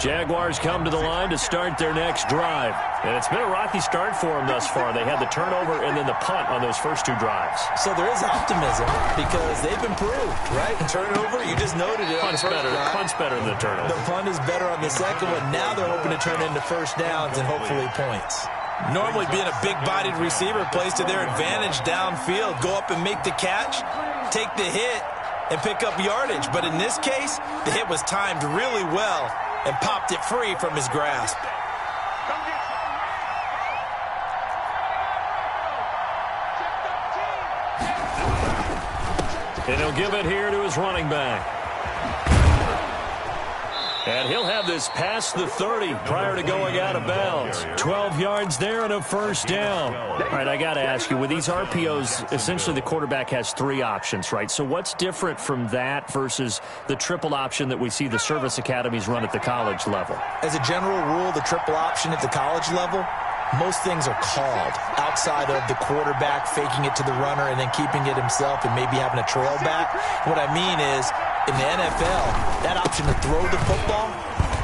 Jaguars come to the line to start their next drive. And it's been a rocky start for them thus far. They had the turnover and then the punt on those first two drives. So there is optimism because they've improved, right? Turnover, you just noted it. Punt's better than the turnover. The punt is better on the second one. Now they're hoping to turn into first downs and hopefully points. Normally being a big-bodied receiver plays to their advantage downfield. Go up and make the catch, take the hit, and pick up yardage. But in this case, the hit was timed really well and popped it free from his grasp. And he'll give it here to his running back. And he'll have this past the 30 prior to going out of bounds. 12 yards there and a first down. All right, I got to ask you, with these RPOs, essentially the quarterback has three options, right? So what's different from that versus the triple option that we see the service academies run at the college level? As a general rule, the triple option at the college level, most things are called outside of the quarterback faking it to the runner and then keeping it himself and maybe having a trail back. What I mean is, in the NFL, that option to throw the football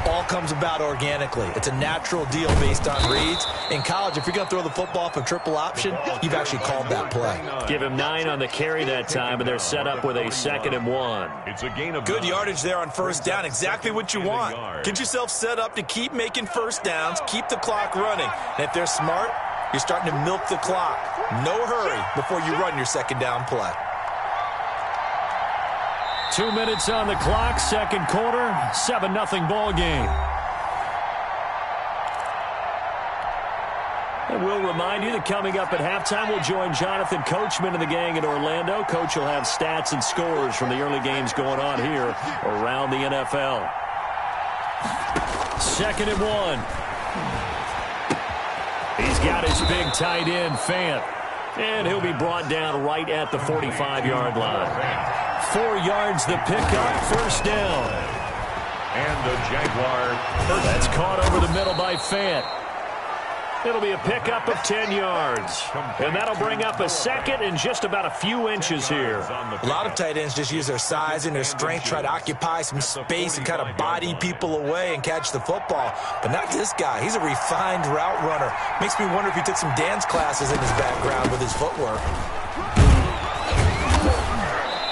all comes about organically. It's a natural deal based on reads. In college, if you're going to throw the football from triple option, you've actually called that play. Give him 9 on the carry that time, and they're set up with a 2nd and 1. It's a gain of good yardage there on first down. Exactly what you want. Get yourself set up to keep making first downs, keep the clock running. And if they're smart, you're starting to milk the clock. No hurry before you run your second down play. 2 minutes on the clock, second quarter, 7-0 ball game. And we'll remind you that coming up at halftime, we'll join Jonathan Coachman and the gang in Orlando. Coach will have stats and scores from the early games going on here around the NFL. 2nd and 1. He's got his big tight end, Fant. And he'll be brought down right at the 45-yard line. 4 yards the pickup, first down. And the Jaguar. That's caught over the middle by Fant. It'll be a pickup of 10 yards. And that'll bring up a second and just about a few inches here. A lot of tight ends just use their size and their strength, try to occupy some space and kind of body people away and catch the football. But not this guy. He's a refined route runner. Makes me wonder if he took some dance classes in his background with his footwork.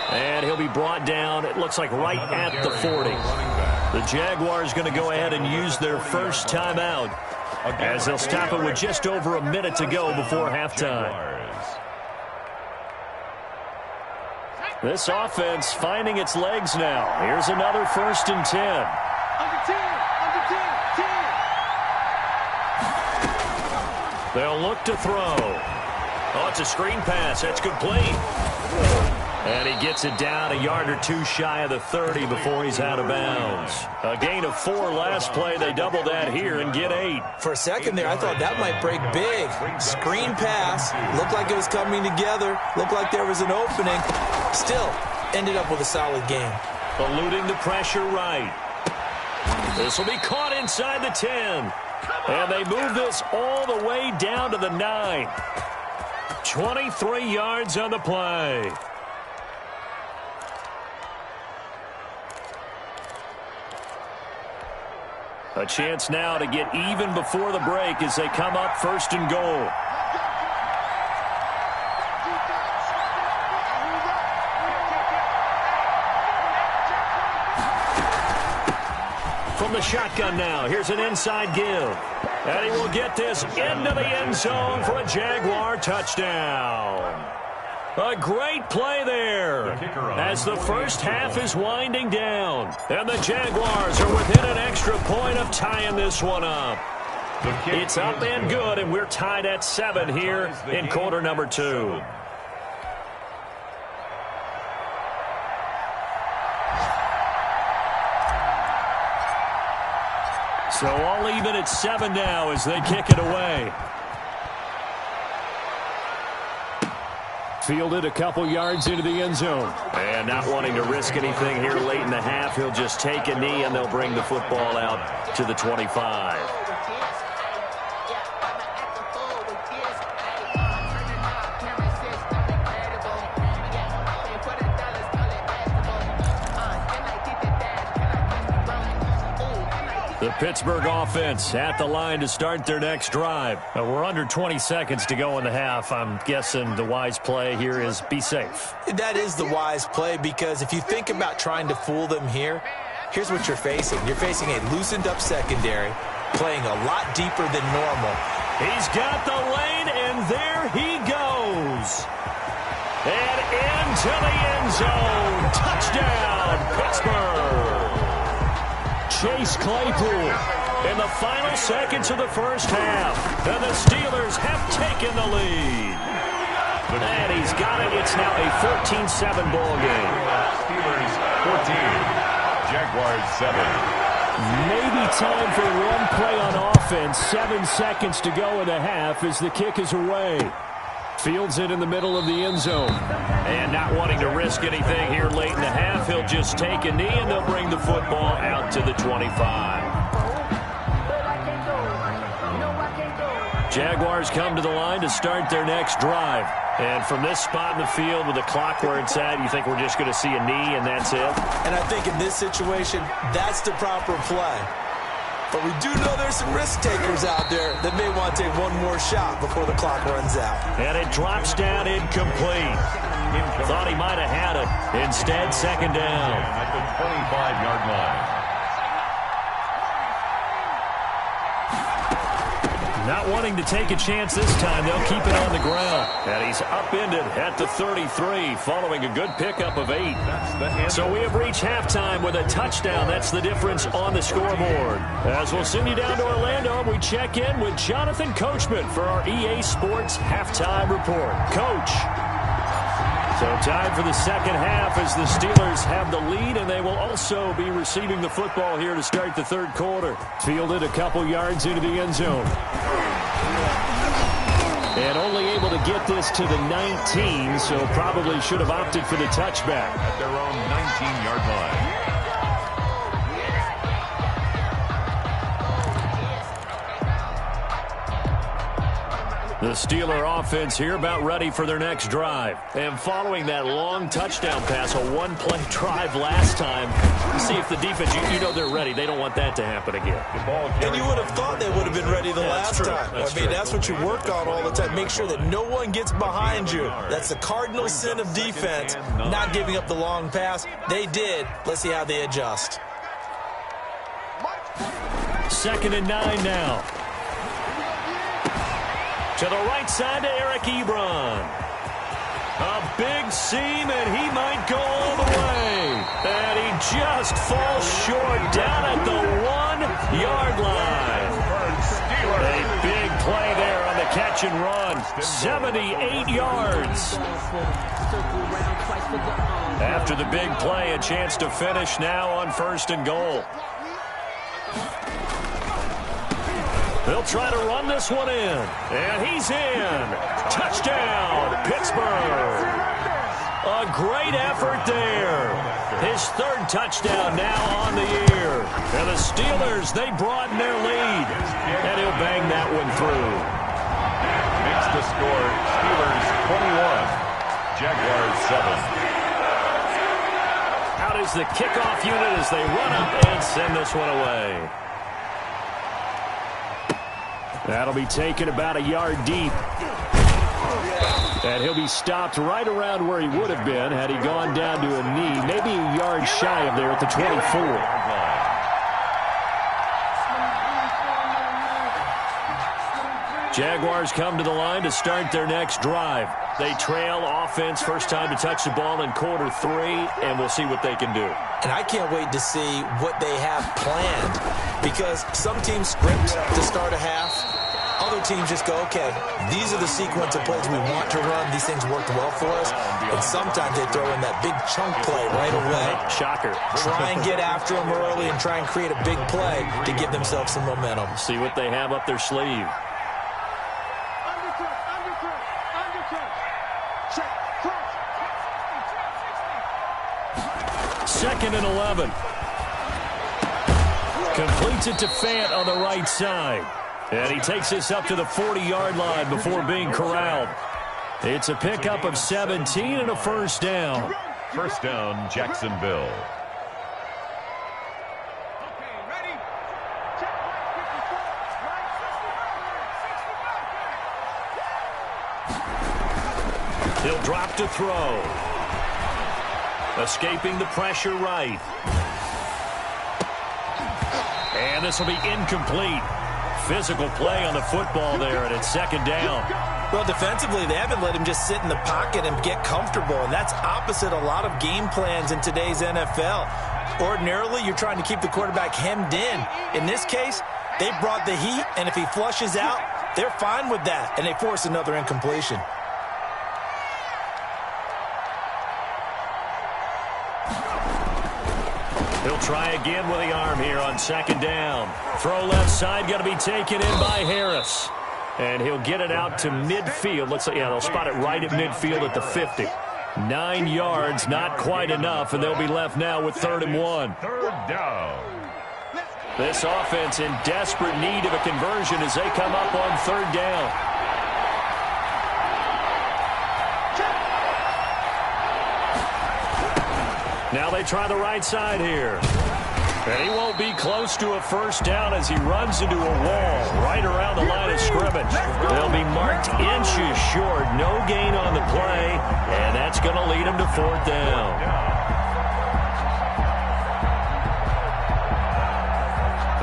And he'll be brought down, it looks like right at the 40. The Jaguars going to go ahead and use their first timeout, as they'll stop it with just over a minute to go before halftime. This offense finding its legs now. Here's another 1st and 10. They'll look to throw. Oh, it's a screen pass. That's complete. And he gets it down a yard or two shy of the 30 before he's out of bounds. A gain of 4 last play. They double that here and get 8. For a second there, I thought that might break big. Screen pass. Looked like it was coming together. Looked like there was an opening. Still, ended up with a solid game. Eluding the pressure right. This will be caught inside the 10. And they move this all the way down to the 9. 23 yards on the play. A chance now to get even before the break as they come up 1st and goal. From the shotgun now, here's an inside give. And he will get this into the end zone for a Jaguar touchdown. A great play there as the first half is winding down. And the Jaguars are within an extra point of tying this one up. It's up and good, and we're tied at 7 here in quarter number 2. So all even at 7 now as they kick it away. Fielded a couple yards into the end zone. And not wanting to risk anything here late in the half, he'll just take a knee and they'll bring the football out to the 25. The Pittsburgh offense at the line to start their next drive. We're under 20 seconds to go in the half. I'm guessing the wise play here is be safe. That is the wise play, because if you think about trying to fool them here, here's what you're facing. You're facing a loosened up secondary, playing a lot deeper than normal. He's got the lane, and there he goes. And into the end zone. Touchdown, Pittsburgh. Chase Claypool in the final seconds of the first half. And the Steelers have taken the lead. And he's got it. It's now a 14-7 ball game. Steelers 14, Jaguars 7. Maybe time for one play on offense. 7 seconds to go in the half as the kick is away. Fields it in the middle of the end zone. And not wanting to risk anything here late in the half, he'll just take a knee and they'll bring the football out to the 25. Jaguars come to the line to start their next drive. And from this spot in the field with the clock where it's at, you think we're just going to see a knee and that's it? And I think in this situation, that's the proper play. But we do know there's some risk takers out there that may want to take one more shot before the clock runs out. And it drops down incomplete. Thought he might have had it. Instead, second down. At the 25-yard line. Not wanting to take a chance this time, they'll keep it on the ground. And he's upended at the 33 following a good pickup of 8. So we have reached halftime with a touchdown. That's the difference on the scoreboard. As we'll send you down to Orlando, we check in with Jonathan Coachman for our EA Sports Halftime Report. Coach. So time for the second half as the Steelers have the lead, and they will also be receiving the football here to start the third quarter. Fielded a couple yards into the end zone. And only able to get this to the 19, so probably should have opted for the touchback. At their own 19-yard line. The Steeler offense here about ready for their next drive. And following that long touchdown pass, a one-play drive last time, see if the defense, you know they're ready. They don't want that to happen again. And you would have thought they would have been ready the last time. That's what you work on all the time. Make sure that no one gets behind you. That's the cardinal sin of defense, not giving up the long pass. They did. Let's see how they adjust. 2nd and 9 now. To the right side to Eric Ebron. A big seam, and he might go all the way. And he just falls short down at the 1-yard line. A big play there on the catch and run. 78 yards. After the big play, a chance to finish now on 1st and goal. They'll try to run this one in. And he's in. Touchdown, Pittsburgh. A great effort there. His 3rd touchdown now on the year. And the Steelers, they broaden their lead. And he'll bang that one through. Makes the score Steelers 21, Jaguars 7. Out is the kickoff unit as they run up and send this one away. That'll be taken about a yard deep. And he'll be stopped right around where he would have been had he gone down to a knee, maybe a yard shy of there at the 24. Jaguars come to the line to start their next drive. They trail offense, first time to touch the ball in quarter 3, and we'll see what they can do. And I can't wait to see what they have planned, because some teams script to start a half. Other teams just go, okay, these are the sequence of plays we want to run. These things worked well for us. And sometimes they throw in that big chunk play right away. Shocker. Try and get after them early and try and create a big play to give themselves some momentum. See what they have up their sleeve. Second and 11. Completes it to Fant on the right side. And he takes this up to the 40-yard line before being corralled. It's a pickup of 17 and a first down. First down, Jacksonville. He'll drop to throw. Escaping the pressure right. And this will be incomplete. Physical play on the football there, and it's second down. Well, defensively, they haven't let him just sit in the pocket and get comfortable, and that's opposite a lot of game plans in today's NFL. Ordinarily, you're trying to keep the quarterback hemmed in. In this case, they brought the heat, and if he flushes out, they're fine with that, and they force another incompletion. He'll try again with the arm here on second down. Throw left side, going to be taken in by Harris. And he'll get it out to midfield. Looks like, yeah, they'll spot it right at midfield at the 50. 9 yards, not quite enough, and they'll be left now with 3rd and 1. Third down. This offense in desperate need of a conversion as they come up on 3rd down. Now they try the right side here. And he won't be close to a first down as he runs into a wall right around the line of scrimmage. They'll be marked inches short. No gain on the play, and that's going to lead him to 4th down.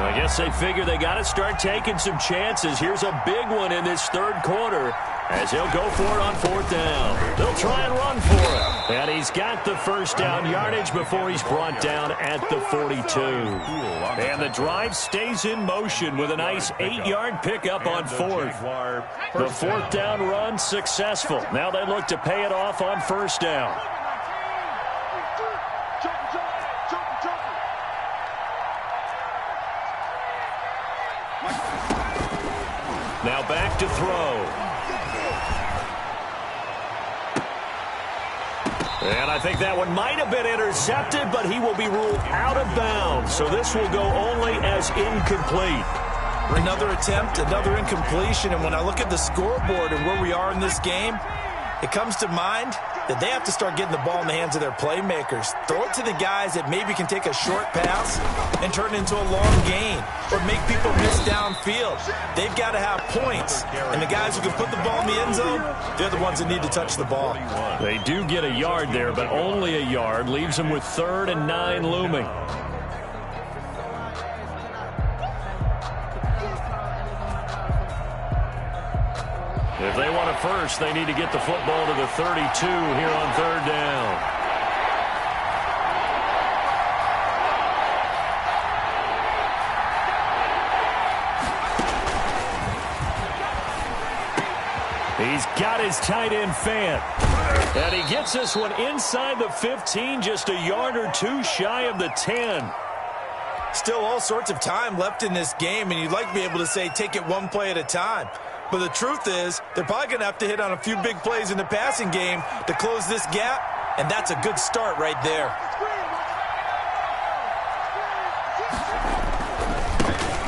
I guess they figure they got to start taking some chances. Here's a big one in this 3rd quarter as he'll go for it on 4th down. They'll try and run for it. And he's got the first down yardage before he's brought down at the 42. And the drive stays in motion with a nice 8-yard pickup on 4th. The 4th down run successful. Now they look to pay it off on 1st down. Now back to throw. And I think that one might have been intercepted, but he will be ruled out of bounds. So this will go only as incomplete. Another attempt, another incompletion. And when I look at the scoreboard and where we are in this game, it comes to mind that they have to start getting the ball in the hands of their playmakers. Throw it to the guys that maybe can take a short pass and turn it into a long gain or make people miss downfield. They've got to have points. And the guys who can put the ball in the end zone, they're the ones that need to touch the ball. They do get a yard there, but only a yard. Leaves them with 3rd and 9 looming. If they want a first, they need to get the football to the 32 here on 3rd down. He's got his tight end Fant. And he gets this one inside the 15, just a yard or 2 shy of the 10. Still all sorts of time left in this game, and you'd like to be able to say take it one play at a time. But the truth is, they're probably going to have to hit on a few big plays in the passing game to close this gap, and that's a good start right there.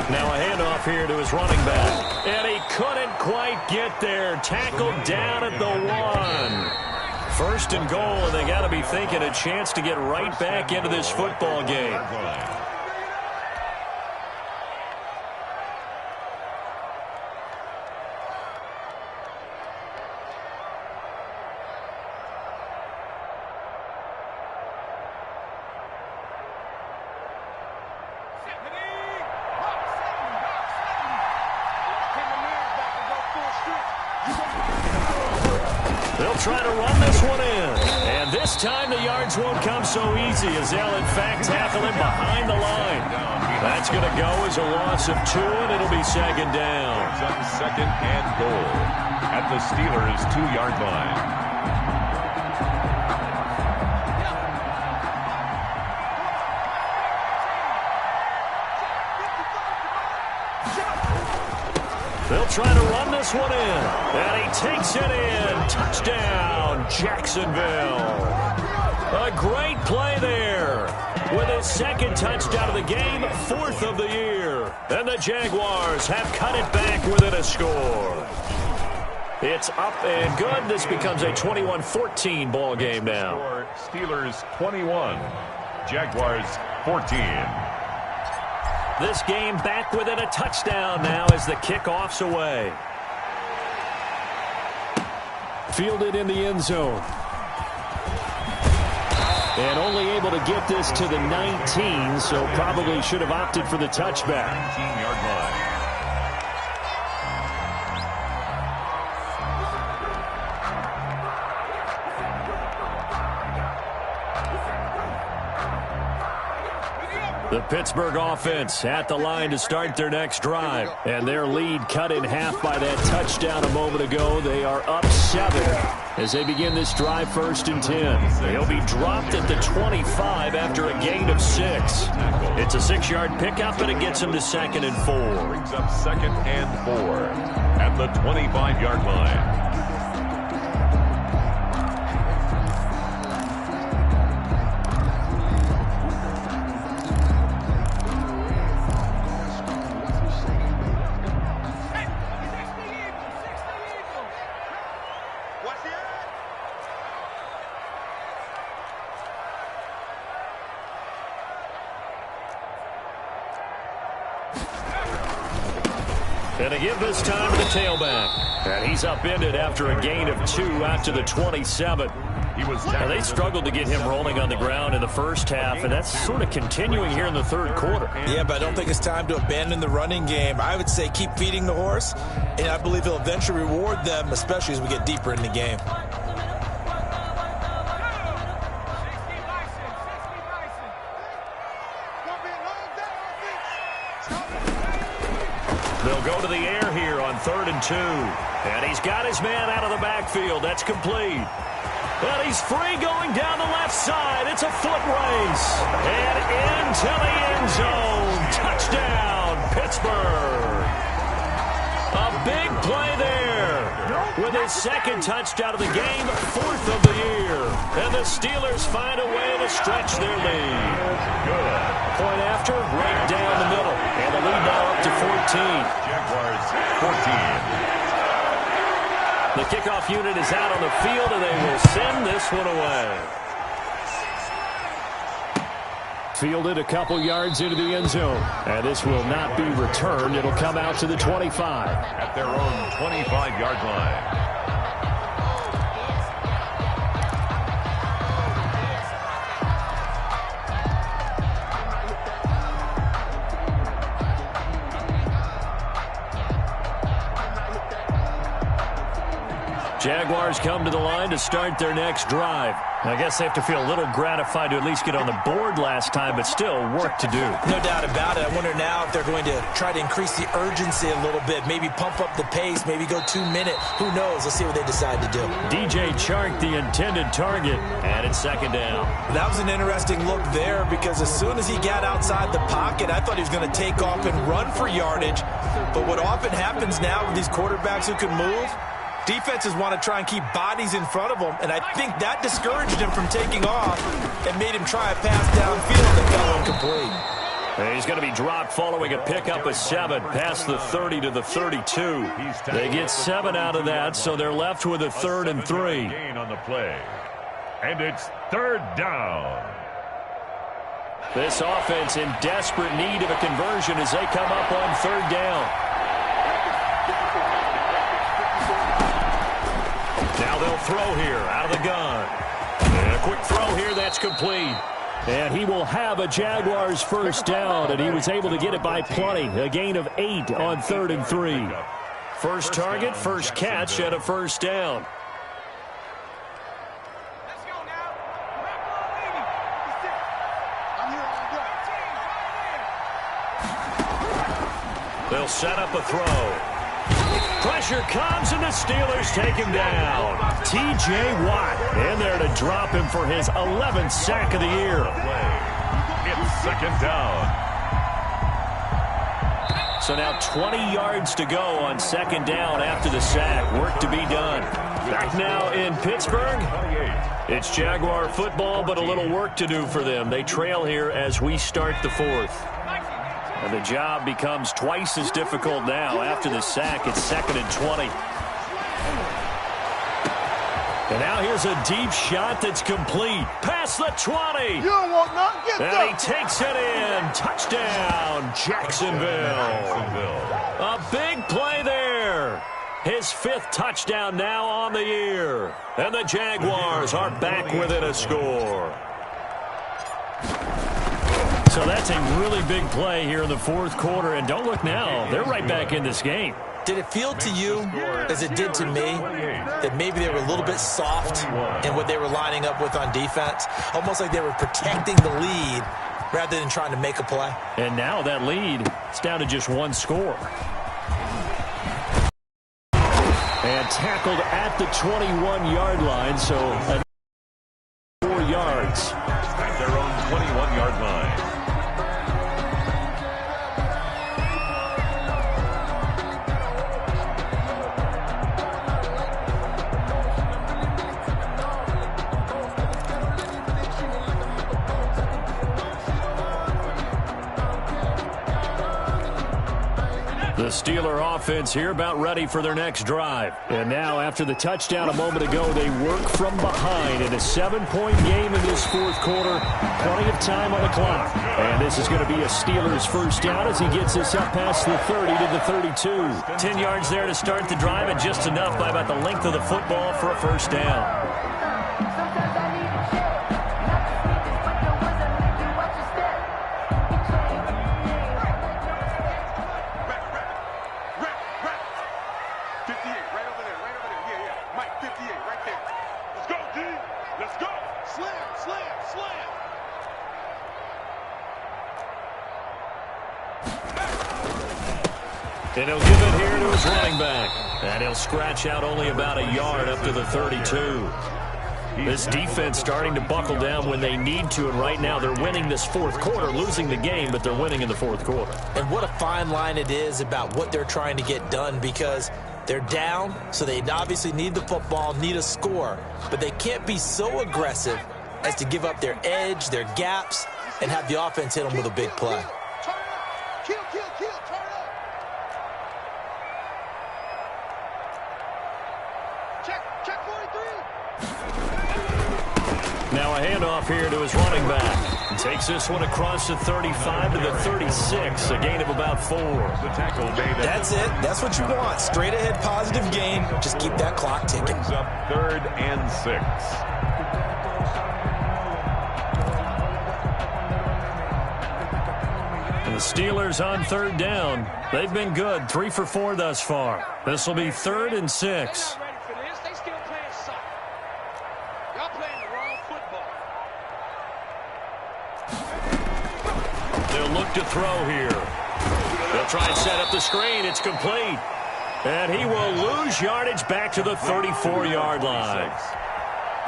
Now a handoff here to his running back. And he couldn't quite get there. Tackled down at the 1. 1st and goal, and they got to be thinking a chance to get right back into this football game. They'll try to run this one in. And this time the yards won't come so easy as they'll, in fact, tackle him behind the line. That's going to go as a loss of 2, and it'll be 2nd down. 2nd and goal at the Steelers' 2-yard line. They'll try to run this one in. And he takes it in. Touchdown, Jacksonville. A great play there. With his 2nd touchdown of the game, 4th of the year. And the Jaguars have cut it back within a score. It's up and good. This becomes a 21-14 ball game now. Steelers 21, Jaguars 14. This game back within a touchdown now as the kickoff's away. Fielded in the end zone. And only able to get this to the 19, so probably should have opted for the touchback. 19-yard line. The Pittsburgh offense at the line to start their next drive. And their lead cut in half by that touchdown a moment ago. They are up 7 as they begin this drive 1st and 10. He'll be dropped at the 25 after a gain of 6. It's a 6-yard pickup, and it gets him to 2nd and 4. Brings up 2nd and 4 at the 25-yard line. And a give this time to the tailback. And he's upended after a gain of 2 out to the 27. And they struggled to get him rolling on the ground in the first half, and that's sort of continuing here in the third quarter. Yeah, but I don't think it's time to abandon the running game. I would say keep feeding the horse, and I believe he'll eventually reward them, especially as we get deeper in the game. They'll go to the air here on 3rd and 2. And he's got his man out of the backfield. That's complete. And he's free going down the left side. It's a foot race. And into the end zone. Touchdown, Pittsburgh. A big play there. With his 2nd touchdown of the game, 4th of the year. And the Steelers find a way to stretch their lead. Good. Point after, right down the middle. And the lead now up to 14. Jaguars 14. The kickoff unit is out on the field, and they will send this one away. Fielded a couple yards into the end zone. And this will not be returned. It'll come out to the 25. At their own 25-yard line. Jaguars come to the line to start their next drive. I guess they have to feel a little gratified to at least get on the board last time, but still work to do. No doubt about it. I wonder now if they're going to try to increase the urgency a little bit, maybe pump up the pace, maybe go 2-minute. Who knows? Let's see what they decide to do. DJ Chark, the intended target, and it's 2nd down. That was an interesting look there because as soon as he got outside the pocket, I thought he was going to take off and run for yardage. But what often happens now with these quarterbacks who can move, defenses want to try and keep bodies in front of them, and I think that discouraged him from taking off and made him try a pass downfield that fell incomplete. And he's going to be dropped following a pickup of 7 past the 30 to the 32. They get 7 out of that, so they're left with a 3rd and 3. Gain on the play. And it's 3rd down. This offense in desperate need of a conversion as they come up on 3rd down. Now they'll throw here out of the gun. And a quick throw here, that's complete. And he will have a Jaguars 1st down, and he was able to get it by plenty. A gain of 8 on 3rd and 3. First target, first catch, and a 1st down. They'll set up a throw. Pressure comes, and the Steelers take him down. T.J. Watt in there to drop him for his 11th sack of the year. It's 2nd down. So now 20 yards to go on 2nd down after the sack. Work to be done. Back now in Pittsburgh. It's Jaguar football, but a little work to do for them. They trail here as we start the 4th. And the job becomes twice as difficult now after the sack. It's 2nd and 20. And now here's a deep shot that's complete. Past the 20. You don't want nothing. Get And that. he takes it in. Touchdown, Jacksonville. A big play there. His 5th touchdown now on the year. And the Jaguars are back within a score. So that's a really big play here in the 4th quarter. And don't look now, they're right back in this game. Did it feel to you, as it did to me, that maybe they were a little bit soft in what they were lining up with on defense? Almost like they were protecting the lead rather than trying to make a play. And now that lead is down to just 1 score. And tackled at the 21-yard line, so 4 yards. At their own 21-yard line. The Steeler offense here about ready for their next drive. And now, after the touchdown a moment ago, they work from behind in a 7-point game in this 4th quarter. Plenty of time on the clock. And this is going to be a Steelers first down as he gets this up past the 30 to the 32. 10 yards there to start the drive, and just enough by about the length of the football for a first down. And he'll give it here to his running back. And he'll scratch out only about a yard up to the 32. This defense starting to buckle down when they need to, and right now they're winning this 4th quarter, losing the game, but they're winning in the 4th quarter. And what a fine line it is about what they're trying to get done, because they're down, so they obviously need the football, need a score, but they can't be so aggressive as to give up their edge, their gaps, and have the offense hit them with a big play. Now a handoff here to his running back. He takes this one across the 35 to the 36, a gain of about 4. The tackle made. That's it. That's what you want. Straight ahead positive gain. Just keep that clock ticking. Brings up 3rd and 6. The Steelers on 3rd down. They've been good, 3 for 4 thus far. This will be 3rd and 6. They'll look to throw here. They'll try and set up the screen. It's complete. And he will lose yardage back to the 34-yard line.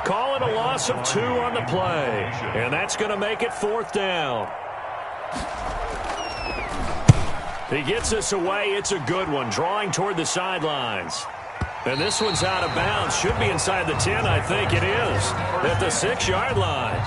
Call it a loss of 2 on the play. And that's going to make it 4th down. He gets this away. It's a good one, drawing toward the sidelines. And this one's out of bounds. Should be inside the 10, I think it is. At the 6-yard line.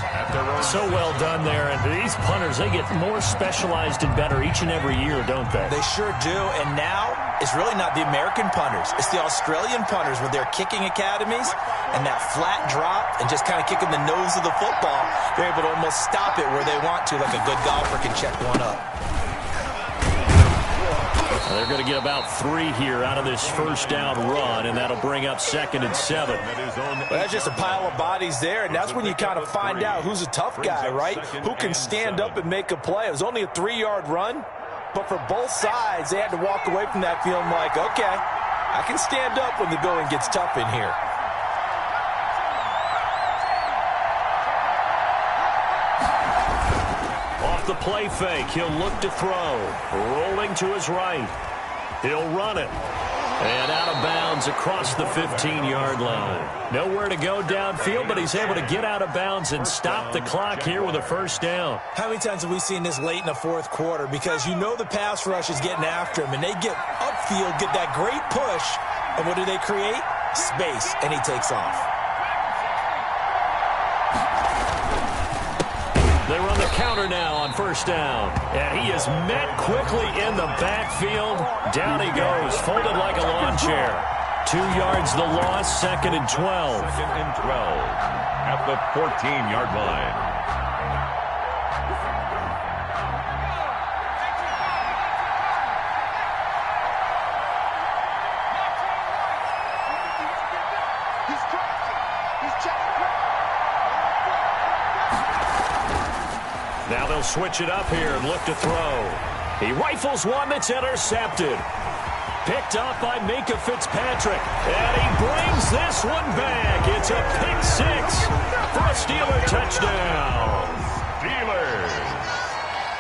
So well done there. And these punters, they get more specialized and better each and every year, don't they? They sure do. And now, it's really not the American punters. It's the Australian punters with their kicking academies and that flat drop and just kind of kicking the nose of the football. They're able to almost stop it where they want to, like a good golfer can check one up. They're going to get about 3 here out of this first down run, and that'll bring up 2nd and 7. Well, that's just a pile of bodies there, and that's when you kind of find out who's a tough guy, right? Who can stand up and make a play. It was only a 3-yard run, but for both sides, they had to walk away from that feeling like, okay, I can stand up when the going gets tough in here. The play fake. He'll look to throw. Rolling to his right. He'll run it. And out of bounds across the 15-yard line. Nowhere to go downfield, but he's able to get out of bounds and stop the clock here with a first down. How many times have we seen this late in the 4th quarter? Because you know the pass rush is getting after him, and they get upfield, get that great push, and what do they create? Space, and he takes off. They run the counter now on first down. And he is met quickly in the backfield. Down he goes, folded like a lawn chair. 2 yards the loss, 2nd and 12. 2nd and 12 at the 14-yard line. Now they'll switch it up here and look to throw. He rifles one that's intercepted. Picked up by Minkah Fitzpatrick. And he brings this one back. It's a pick six for a Steeler touchdown. Steelers.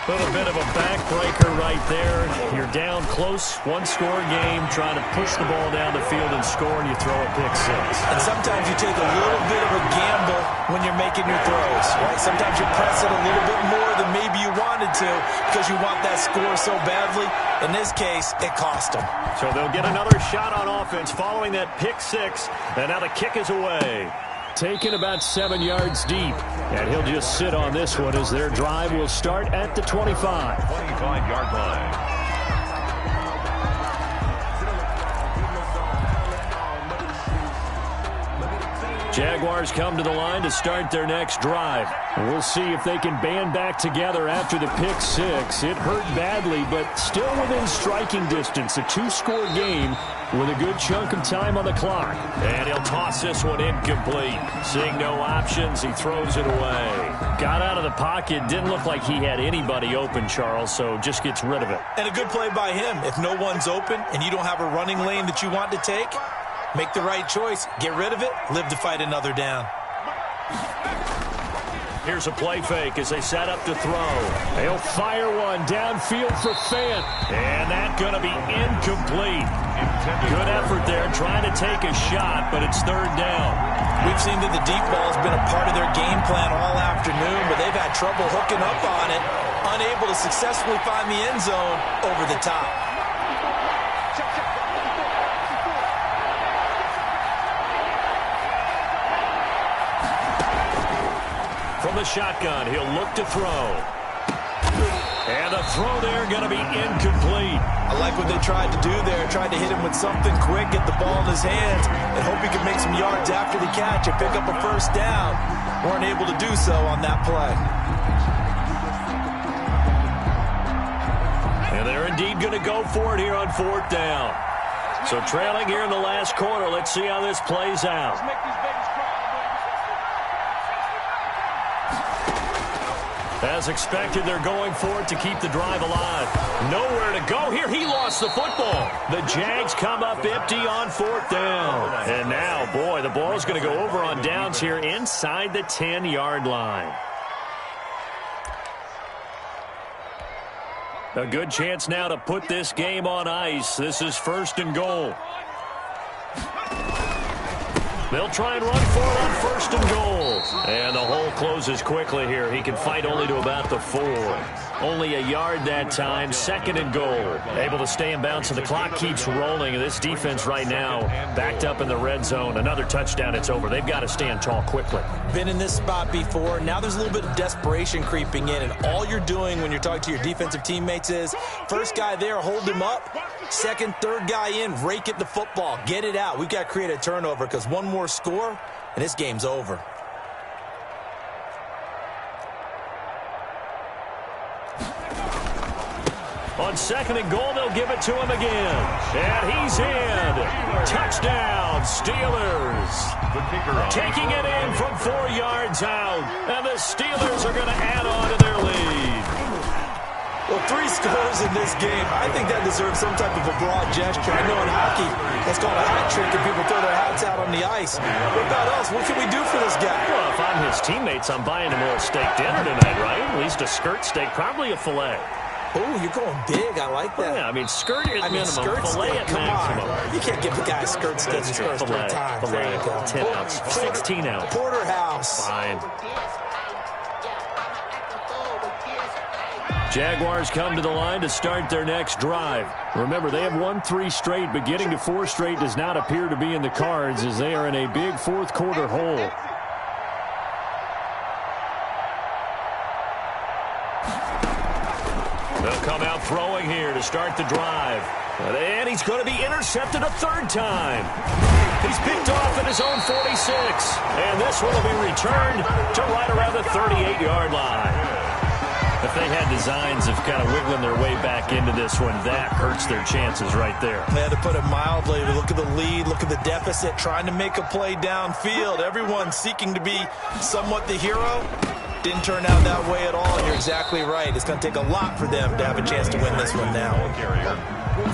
A little bit of a backbreaker right there. You're down close, one-score game, trying to push the ball down the field and score, and you throw a pick six. And sometimes you take a little bit of a gamble when you're making your throws, right? Sometimes you press it a little bit more than maybe you wanted to because you want that score so badly. In this case, it cost them. So they'll get another shot on offense following that pick six, and now the kick is away. Taken about 7 yards deep, and he'll just sit on this one as their drive will start at the 25. 25-yard line. Jaguars come to the line to start their next drive. We'll see if they can band back together after the pick six. It hurt badly, but still within striking distance. A two-score game with a good chunk of time on the clock. And he'll toss this one incomplete. Seeing no options, he throws it away. Got out of the pocket. Didn't look like he had anybody open, Charles, so just gets rid of it. And a good play by him. If no one's open and you don't have a running lane that you want to take, make the right choice. Get rid of it. Live to fight another down. Here's a play fake as they set up to throw. They'll fire one downfield for Fant. And that's going to be incomplete. Good effort there trying to take a shot, but it's third down. We've seen that the deep ball has been a part of their game plan all afternoon, but they've had trouble hooking up on it, unable to successfully find the end zone over the top. From the shotgun, he'll look to throw. And the throw there going to be incomplete. I like what they tried to do there. Tried to hit him with something quick, get the ball in his hands, and hope he could make some yards after the catch and pick up a first down. Weren't able to do so on that play. And they're indeed going to go for it here on fourth down. So trailing here in the last quarter, let's see how this plays out. As expected, they're going for it to keep the drive alive. Nowhere to go here. He lost the football. The Jags come up empty on fourth down. And now, boy, the ball's going to go over on downs here inside the 10-yard line. A good chance now to put this game on ice. This is first and goal. They'll try and run for it on first and goal. And the hole closes quickly here. He can fight only to about the 4. Only a yard that time. Second and goal. Able to stay in bounds, so the clock keeps rolling. This defense right now backed up in the red zone. Another touchdown, it's over. They've got to stand tall quickly. Been in this spot before. Now there's a little bit of desperation creeping in. And all you're doing when you're talking to your defensive teammates is, first guy there, hold him up. Second, third guy in, rake at the football. Get it out. We've got to create a turnover because one more score, and this game's over. On second and goal, they'll give it to him again. And he's in. Touchdown, Steelers. Taking it in from 4 yards out. And the Steelers are going to add on to their lead. Well, 3 scores in this game. I think that deserves some type of a broad gesture. I know in hockey, that's called a hat trick, and people throw their hats out on the ice. What about us? What can we do for this guy? Well, if I'm his teammates, I'm buying him a little steak dinner tonight, right? At least a skirt steak, probably a filet. Oh, you're going big. I like that. Yeah, I mean, skirt at minimum, skirt filet steak, at come maximum. on. You can't give the guy a skirt steak his first 3 times. Filet, There you go. 10 ounce, 16 ounce. Porterhouse. Fine. Jaguars come to the line to start their next drive. Remember, they have won 3 straight, but getting to 4 straight does not appear to be in the cards as they are in a big fourth quarter hole. They'll come out throwing here to start the drive. And he's going to be intercepted a 3rd time. He's picked off at his own 46. And this one will be returned to right around the 38-yard line. If they had designs of kind of wiggling their way back into this one, that hurts their chances right there. They had to put it mildly. Look at the lead, look at the deficit, trying to make a play downfield. Everyone seeking to be somewhat the hero. Didn't turn out that way at all, and you're exactly right. It's going to take a lot for them to have a chance to win this one now.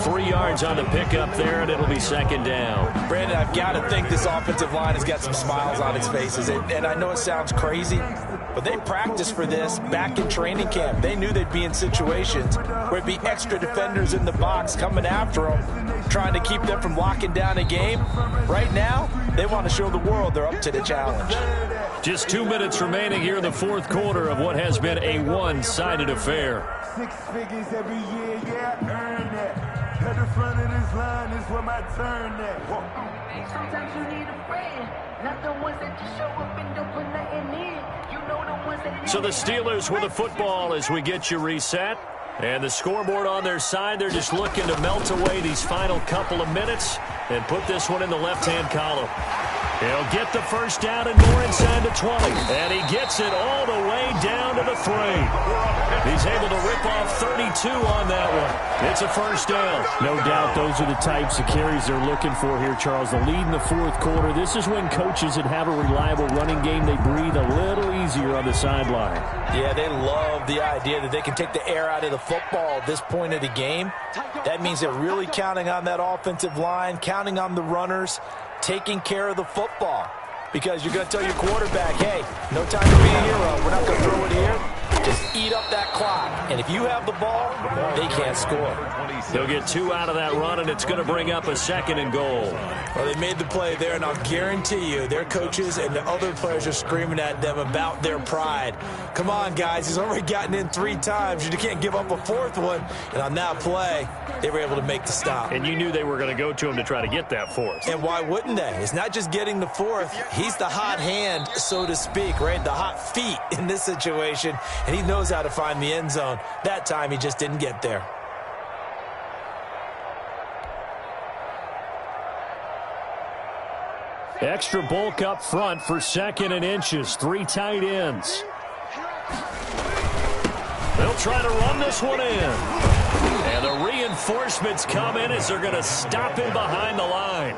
3 yards on the pickup there, and it'll be second down. Brandon, I've got to think this offensive line has got some smiles on its faces. And I know it sounds crazy, but they practiced for this back in training camp. They knew they'd be in situations where it'd be extra defenders in the box coming after them, trying to keep them from locking down a game. Right now, they want to show the world they're up to the challenge. Just 2 minutes remaining here in the fourth quarter of what has been a one-sided affair. 6 figures every year, yeah, I earn that. At the front of this line is where my turn at. Sometimes you need a friend, not the ones that just show up and don't put nothing in. You know the ones that... So the Steelers with the football as we get you reset. And the scoreboard on their side, they're just looking to melt away these final couple of minutes and put this one in the left-hand column. He'll get the first down and more inside the 20. And he gets it all the way down to the 3. He's able to rip off 32 on that one. It's a first down. No doubt those are the types of carries they're looking for here, Charles. The lead in the fourth quarter. This is when coaches that have a reliable running game, they breathe a little easier on the sideline. Yeah, they love the idea that they can take the air out of the football at this point of the game. That means they're really counting on that offensive line, counting on the runners, taking care of the football. Because you're going to tell your quarterback, hey, no time to be a hero. We're not going to throw it here. Just eat up that clock. And if you have the ball, they can't score. They'll get 2 out of that run, and it's going to bring up a 2nd and goal. Well, they made the play there, and I'll guarantee you their coaches and the other players are screaming at them about their pride. Come on, guys. He's already gotten in 3 times. You can't give up a 4th one. And on that play, they were able to make the stop. And you knew they were going to go to him to try to get that 4th. And why wouldn't they? It's not just getting the 4th. He's the hot hand, so to speak, right? The hot feet in this situation. And he knows how to find the end zone. That time, he just didn't get there. Extra bulk up front for 2nd and inches. 3 tight ends. They'll try to run this one in. And the reinforcements come in as they're going to stop him behind the line.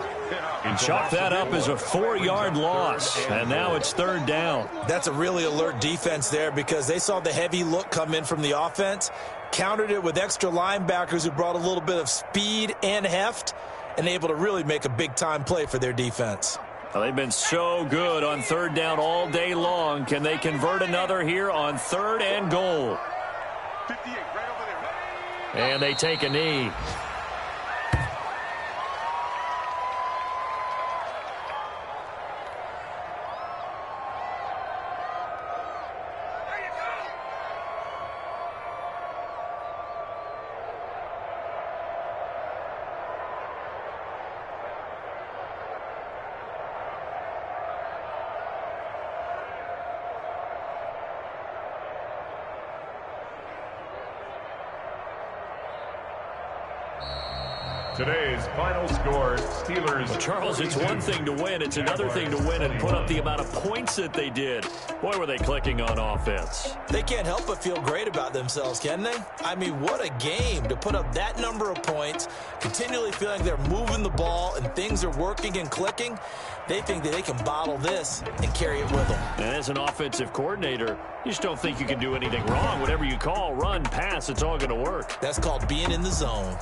And chalk that up as a 4-yard loss. And now it's 3rd down. That's a really alert defense there because they saw the heavy look come in from the offense, countered it with extra linebackers who brought a little bit of speed and heft, and able to really make a big-time play for their defense. Well, they've been so good on 3rd down all day long. Can they convert another here on 3rd and goal? 58, right over there. And they take a knee. Today's final score, Steelers. Well, Charles, it's one thing to win. It's another thing to win and put up the amount of points that they did. Boy, were they clicking on offense. They can't help but feel great about themselves, can they? I mean, what a game to put up that number of points, continually feeling they're moving the ball and things are working and clicking. They think that they can bottle this and carry it with them. And as an offensive coordinator, you just don't think you can do anything wrong. Whatever you call, run, pass, it's all going to work. That's called being in the zone.